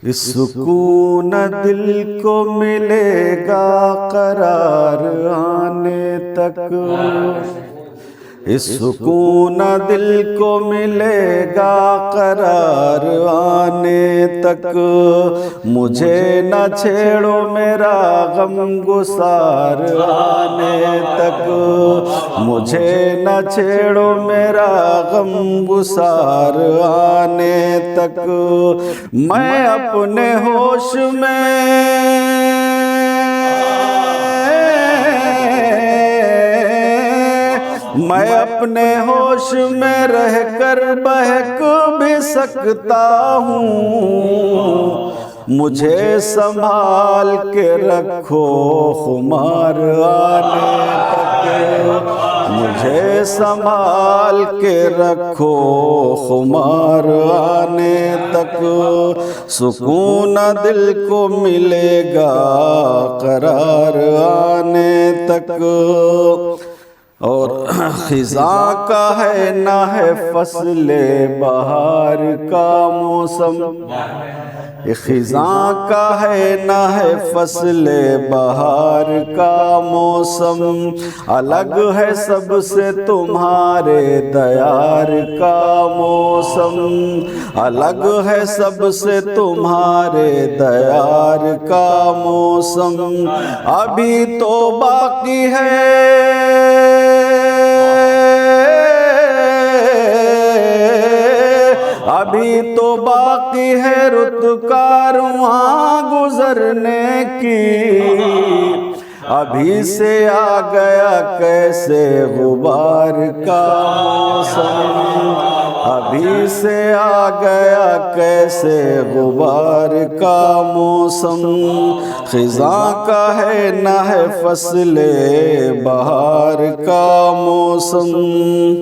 اس سکون دل کو ملے گا قرار آنے تک، اس سکون دل کو ملے گا قرار آنے تک، مجھے نہ چھیڑو میرا غم گسار آنے تک، مجھے نہ چھیڑو میرا غم گسار آنے تک، میں اپنے ہوش میں اپنے ہوش میں رہ کر بہک بھی سکتا ہوں، مجھے سنبھال کے رکھو خمار آنے تک، مجھے سنبھال کے رکھو خمار آنے تک، سکون دل کو ملے گا قرار آنے تک۔ اور خزاں کا ہے نہ ہے فصل بہار کا موسم، خزاں کا ہے نہ ہے فصل بہار کا موسم، الگ ہے سب سے تمہارے دیار کا موسم، الگ ہے سب سے تمہارے دیار کا موسم، ابھی تو باقی ہے ابھی تو باقی ہے رت کارواں گزرنے کی، ابھی سے آ گیا کیسے غبار کا موسم، ابھی سے آ گیا کیسے غبار کا موسم، خزاں کا ہے نہ ہے فصل بہار کا موسم۔